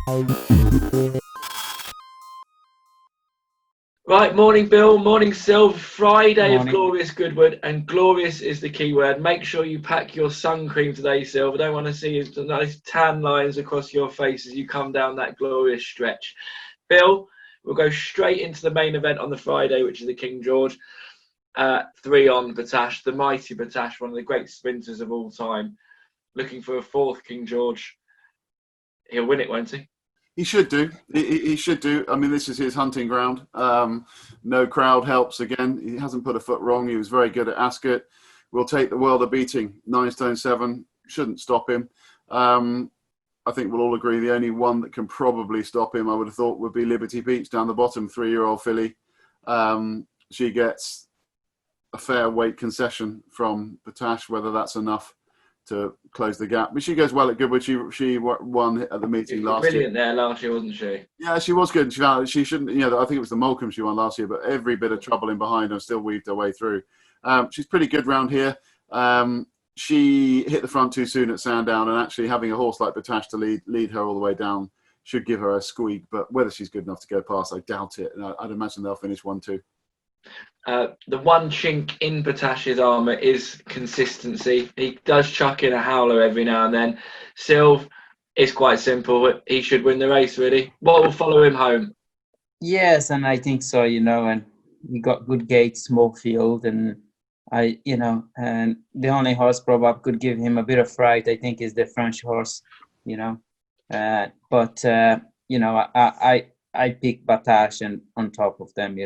Right, morning Bill, morning Silv, Friday of Morning. glorious Goodwood, and glorious is the key word. Make sure you pack your sun cream today, Silv. I don't want to see nice tan lines across your face as you come down that glorious stretch. Bill, we'll go straight into the main event on the Friday, which is the King George. 3 on Batash, the mighty Batash, one of the great sprinters of all time. Looking for a 4th King George. He'll win it, won't he? He should do. He should do. I mean, this is his hunting ground. No crowd helps again. He hasn't put a foot wrong. He was very good at Ascot. Will take the world of beating. 9 stone 7. Shouldn't stop him. I think we'll all agree the only one that can probably stop him, I would have thought, would be Liberty Beach down the bottom, 3-year-old filly. She gets a fair weight concession from Batash, whether that's enough to close the gap. But she goes well at Goodwood. She won at the meeting last year. Brilliant there last year, wasn't she? Yeah, she was good. She shouldn't, I think it was the Molecomb she won last year, but every bit of trouble in behind her still weaved her way through. She's pretty good round here. She hit the front too soon at Sandown, and actually having a horse like Batash to lead her all the way down should give her a squeak. But whether she's good enough to go past, I doubt it. And I'd imagine they'll finish 1-2. The one chink in Batash's armour is consistency. He does chuck in a howler every now and then. Silv, it's quite simple. He should win the race, really. What will follow him home? Yes, and I think so, and he got good gate, small field, and and the only horse probably could give him a bit of fright, I think, is the French horse, but I pick Batash and on top of them,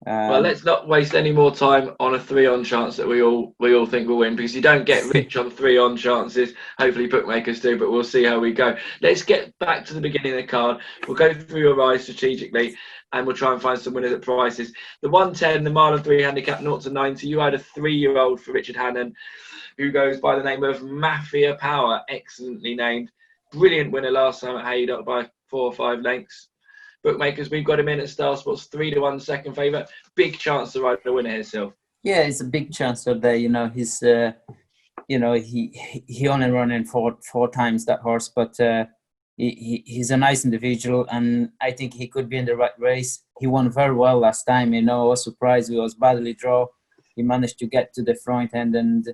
Well, let's not waste any more time on a 3-on chance that we all think will win, because you don't get rich on 3-on chances. Hopefully bookmakers do, but we'll see how we go. Let's get back to the beginning of the card. We'll go through your rise strategically, and we'll try and find some winners at prices. The 110, the mile and 3 handicap, 0-90. You had a 3-year-old for Richard Hannon, who goes by the name of Mafia Power. Excellently named. Brilliant winner last time at Haydock by 4 or 5 lengths. Bookmakers, we've got him in at Star Sports 3-1 second favourite. Big chance to ride the winner here, Sil. Yeah, it's a big chance of that. He's he only running four times that horse, but he's a nice individual, and I think he could be in the right race. He won very well last time. I was surprised. He was badly drawn. He managed to get to the front end, and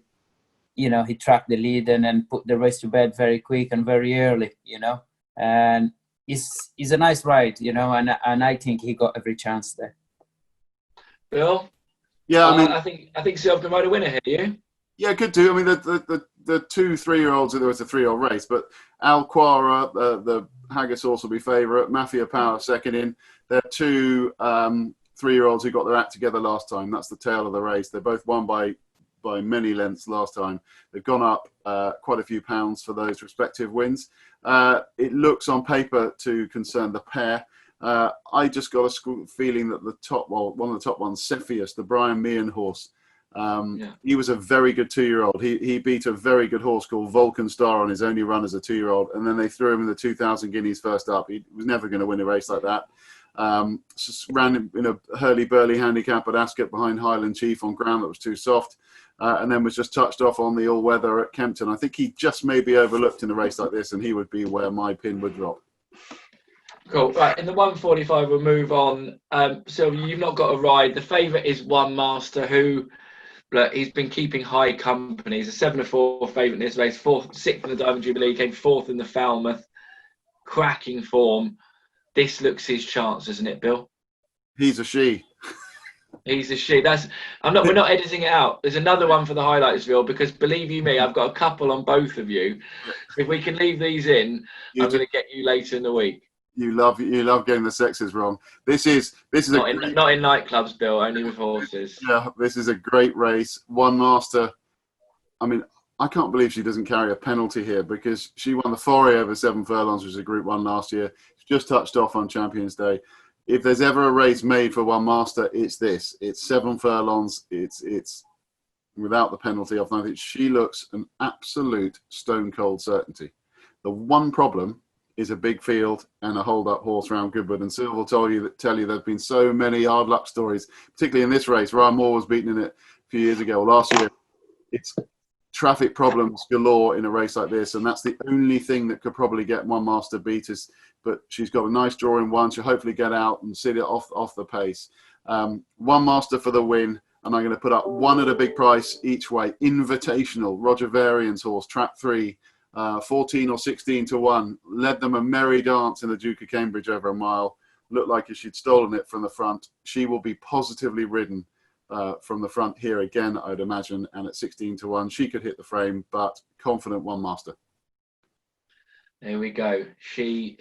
he tracked the lead and then put the race to bed very quick and very early. And It's a nice ride, and I think he got every chance there. Bill? Yeah, I think Silv can ride a winner here, you? Yeah, could do. I mean, the 2 3-year-olds, there was a 3-year-old race, but Al Quara, the Haggis horse, will be favourite. Mafia Power second in. They're 2 3-year-olds who got their act together last time. That's the tail of the race. They both won by many lengths last time. They've gone up quite a few pounds for those respective wins. It looks on paper to concern the pair. I just got a feeling that one of the top ones, Cepheus, the Brian Meehan horse, he was a very good 2-year-old. He beat a very good horse called Vulcan Star on his only run as a 2-year-old, and then they threw him in the 2,000 guineas first up. He was never going to win a race like that. Just ran in a hurly-burly handicap at Ascot behind Highland Chief on ground that was too soft. And then was just touched off on the all-weather at Kempton. I think he just may be overlooked in a race like this, and he would be where my pin would drop. Cool. Right, in the 145, we'll move on. Sylvia, you've not got a ride. The favourite is One Master, who he's been keeping high company. He's a 7-4 favourite in this race. 6th in the Diamond Jubilee, came 4th in the Falmouth. Cracking form. This looks his chance, isn't it, Bill? He's a she. He's a she. We're not editing it out. There's another one for the highlights reel, because believe you me, I've got a couple on both of you. If we can leave these in, I'm going to get you later in the week. You love getting the sexes wrong. This is not in nightclubs, Bill. Only with horses. Yeah, this is a great race. One Master. I mean, I can't believe she doesn't carry a penalty here, because she won the Foray over 7 furlongs, which was a Group 1 last year. She just touched off on Champions Day. If there's ever a race made for One Master, it's this. It's 7 furlongs. It's without the penalty of nothing. She looks an absolute stone cold certainty. The one problem is a big field and a hold-up horse round Goodwood. And Silver will tell you there's been so many hard luck stories, particularly in this race. Ryan Moore was beaten in it a few years ago, or last year. It's traffic problems galore in a race like this, and that's the only thing that could probably get One Master beat us. But she's got a nice draw in one. She'll hopefully get out and sit it off the pace. One Master for the win, and I'm going to put up one at a big price each way. Invitational, Roger Varian's horse, trap 3, 14 or 16 to 1. Led them a merry dance in the Duke of Cambridge over a mile. Looked like if she'd stolen it from the front. She will be positively ridden from the front here again, I'd imagine. And at 16 to 1, she could hit the frame, but confident One Master. There we go. She.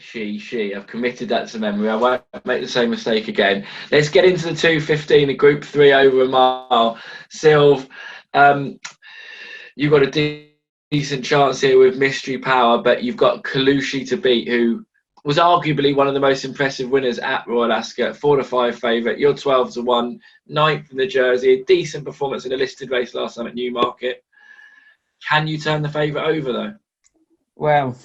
I've committed that to memory. I won't make the same mistake again. Let's get into the 2:15, a Group 3 over a mile. Sylv, you've got a decent chance here with Mystery Power, but you've got Kalushi to beat, who was arguably one of the most impressive winners at Royal Ascot. 4 to 5 favourite. You're 12 to 1, 9th in the Jersey. A decent performance in a listed race last time at Newmarket. Can you turn the favourite over though? Well,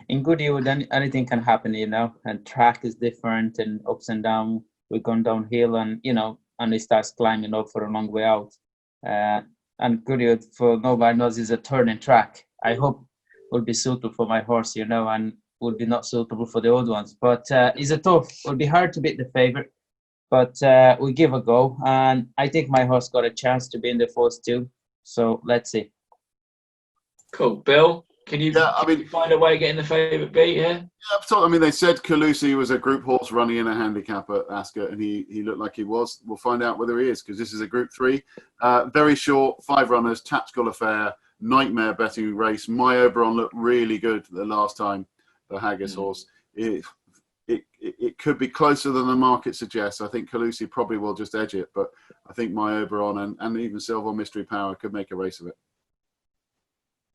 in Goodwood, anything can happen, and track is different and ups and downs. We've gone downhill and, and it starts climbing up for a long way out. And Goodwood, for nobody knows, is a turning track. I hope will be suitable for my horse, and will be not suitable for the old ones. But it's a tough, will be hard to beat the favourite. But we'll give a go. And I think my horse got a chance to be in the first two. So let's see. Cool. Bill? Can you find a way of getting the favourite beat here? Yeah, they said Kalusi was a group horse running in a handicap at Ascot, and he looked like he was. We'll find out whether he is, because this is a Group 3. Very short, 5 runners, tactical affair, nightmare betting race. My Oberon looked really good the last time, the Haggis horse. It could be closer than the market suggests. I think Kalusi probably will just edge it, but I think My Oberon and even Silver Mystery Power could make a race of it.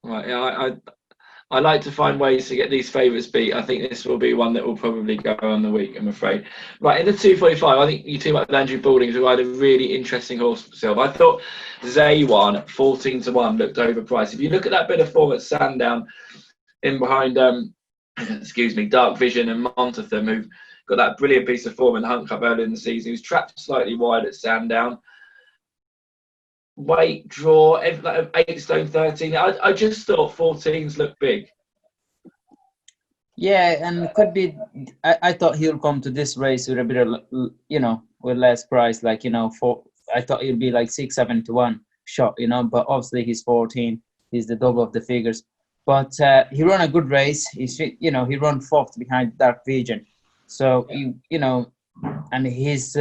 Right, yeah, I like to find ways to get these favourites beat. I think this will be one that will probably go on the week, I'm afraid. Right, in the 2:45, I think you team up with Andrew Balding, who had a really interesting horse himself. I thought Zaywan, 14 to 1, looked overpriced. If you look at that bit of form at Sandown, in behind, Dark Vision and Montetham, who've got that brilliant piece of form in the Hunt Cup early in the season, he was trapped slightly wide at Sandown. Weight, draw, 8 stone 13. I just thought 14s looked big. Yeah, and it could be. I thought he'll come to this race with a bit of, with less price. I thought he'll be like 6, 7 to 1 shot, But obviously he's 14. He's the double of the figures. But he ran a good race. He ran 4th behind Dark Vision. So and his.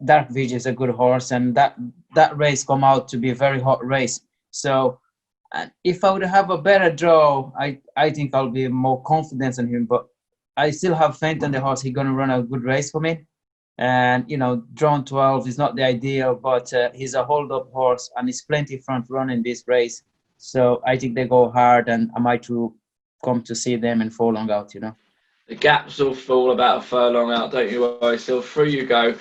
Dark Vision is a good horse, and that race come out to be a very hot race. So if I would have a better draw, I think I'll be more confident in him. But I still have faith in the horse. He's going to run a good race for me. And, drawn 12 is not the ideal, but he's a hold-up horse, and he's plenty front run in this race. So I think they go hard, and I might come to see them in furlong out, The gaps will fall about a furlong out, don't you worry. Still through you go.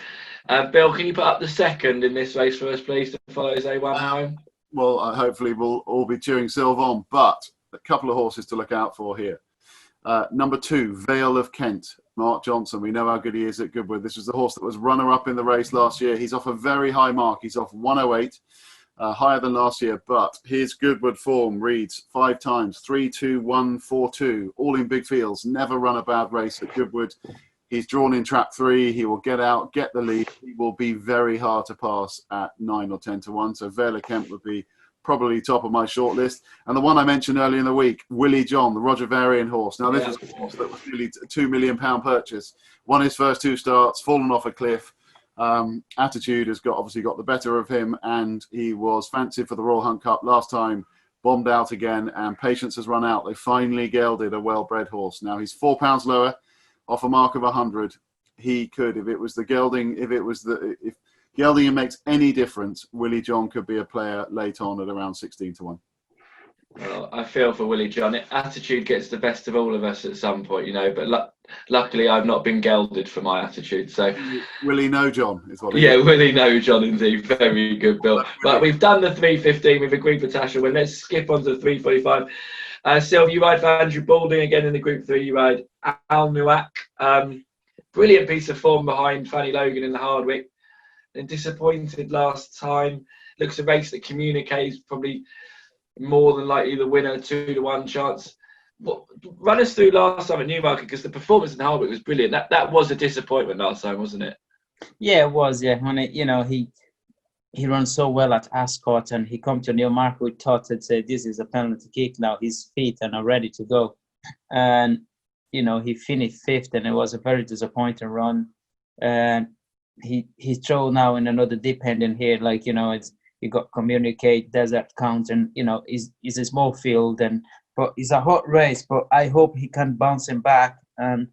Bill, can you put up the second in this race for us, please, to follow Zaywan home? Well, hopefully we'll all be cheering Silv on, but a couple of horses to look out for here. Number 2, Vale of Kent, Mark Johnson. We know how good he is at Goodwood. This was the horse that was runner-up in the race last year. He's off a very high mark. He's off 108, higher than last year, but his Goodwood form reads 5 times, 3, 2, 1, 4, 2, all in big fields. Never run a bad race at Goodwood. He's drawn in trap 3. He will get out, get the lead. He will be very hard to pass at 9 or 10 to 1. So Vale of Kent would be probably top of my shortlist. And the one I mentioned earlier in the week, Willie John, the Roger Varian horse. Now, this is a horse that was nearly a £2 million purchase. Won his first 2 starts, fallen off a cliff. Attitude has obviously got the better of him, and he was fancied for the Royal Hunt Cup last time, bombed out again, and patience has run out. They finally gelded a well-bred horse. Now, he's £4 lower, off a mark of 100. He could, if it was the gelding, if gelding makes any difference, Willie John could be a player late on at around 16 to 1. Well, I feel for Willie John. Attitude gets the best of all of us at some point, but luckily I've not been gelded for my attitude. So Willie No John is what. Willie No John indeed. Very good, Bill. But we've done the 3:15. We've agreed with Tasha. Well, let's skip on to the 3:45. Sylv, you ride for Andrew Balding again in the Group 3. You ride Al Nuak. Brilliant piece of form behind Fanny Logan in the Hardwick. Then disappointed last time. looks a race that communicates probably more than likely the winner, 2-1 chance. Run us through last time at Newmarket, because the performance in Harbury was brilliant. That was a disappointment last time, wasn't it? Yeah, it was. Yeah, when he runs so well at Ascot, and he come to Newmarket, we thought that this is a penalty kick now. His feet are now ready to go, and he finished fifth, and it was a very disappointing run. And he's thrown now in another deep end in here. Like it's you got Communicate, Desert Count, and it's a small field, but it's a hot race. But I hope he can bounce him back and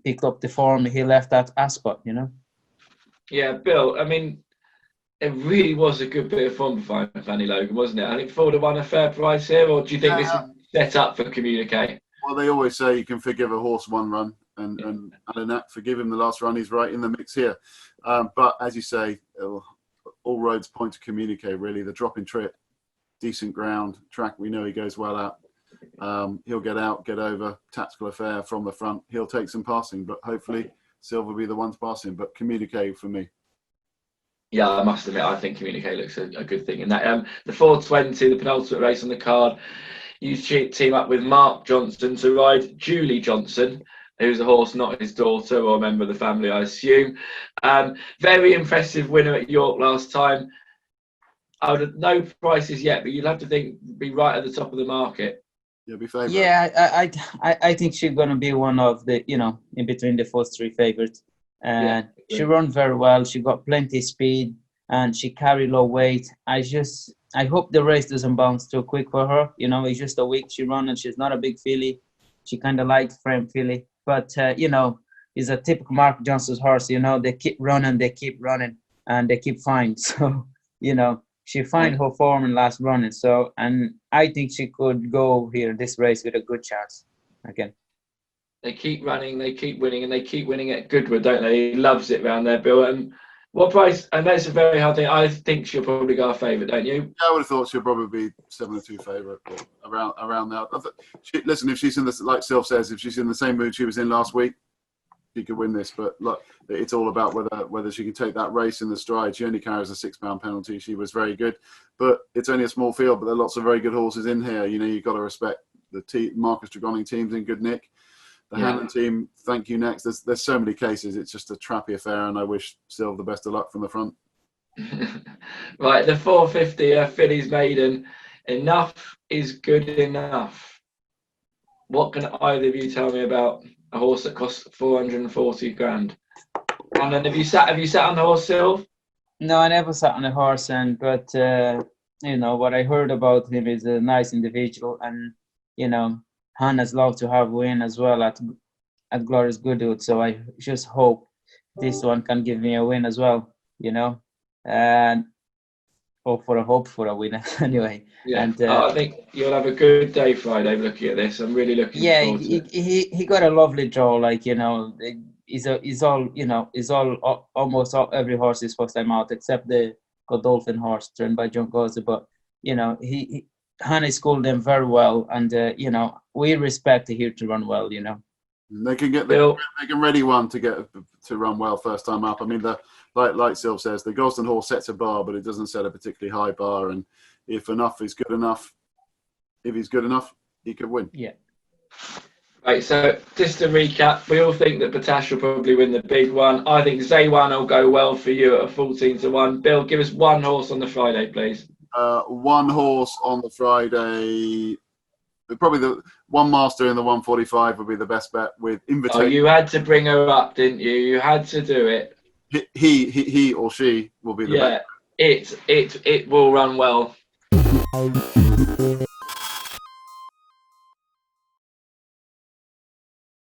pick up the form he left at Ascot. Yeah, Bill. I mean, it really was a good bit of fun for Fanny Logan, wasn't it? I think Ford have won a fair price here, or do you think this is set up for Communicate? Well, they always say you can forgive a horse one run, and Alanak, forgive him the last run. He's right in the mix here. But as you say, all roads point to Communicate, really. The drop in trip, decent ground, track we know he goes well at. He'll get out, get over, tactical affair from the front. He'll take some passing, but hopefully Silver will be the one to pass him. But Communicate for me. Yeah, I must admit, I think Communicate looks a good thing in that. The 420, the penultimate race on the card, you team up with Mark Johnson to ride Julie Johnson, who's a horse, not his daughter or a member of the family, I assume. Very impressive winner at York last time. I would have no prices yet, but you'll have to be right at the top of the market. You'll be favourite. Yeah, I think she's going to be one of the, in between the first three favourites. And she ran very well. She got plenty of speed, and she carried low weight. I hope the race doesn't bounce too quick for her. It's just a week she run, and she's not a big filly. She kind of light frame filly, but it's a typical Mark Johnson's horse. They keep running, and they keep fine. So she find her form in last running. So, and I think she could go here this race with a good chance again. They keep running, they keep winning, and they keep winning at Goodwood, don't they? He loves it round there, Bill. And what price? And that's a very hard thing. I think she'll probably go a favourite, don't you? Yeah, I would have thought she'll probably be 7-2 favourite, or around that. Listen, if she's in the, like Sylv says, if she's in the same mood she was in last week, she could win this. But look, it's all about whether she can take that race in the stride. She only carries a £6 penalty. She was very good, but it's only a small field. But there are lots of very good horses in here. You've got to respect the Marcus Tregonning team's in good nick. The Hannon team, thank you next. There's so many cases. It's just a trappy affair, and I wish Silv the best of luck from the front. Right, the 450 Fillies Maiden. Enough is good enough. What can either of you tell me about a horse that costs 440 grand? And then have you sat on the horse, Silv? No, I never sat on a horse, but what I heard about him is a nice individual, and Hannah's love to have win as well at Glorious Goodwood. So I just hope this one can give me a win as well, and hope for a winner anyway. Yeah, and I think you'll have a good day Friday looking at this. I'm really looking forward to it. He got a lovely draw, he's all almost every horse is first time out except the Godolphin horse trained by John Gosser, but Hannah schooled them very well, and we respect the here to run well. They can get they can ready one to run well first time up. I mean, like Sylv says, the Gosden horse sets a bar, but it doesn't set a particularly high bar. And if enough is good enough, if he's good enough, he could win. Yeah. Right. So just to recap, we all think that Batash will probably win the big one. I think Zaywan will go well for you at a 14-1. Bill, give us one horse on the Friday, please. One horse on the Friday, probably the one master in the 145 would be the best bet with invitation. Oh, you had to bring her up, didn't you? You had to do it. He or she will be the best. Yeah, it will run well.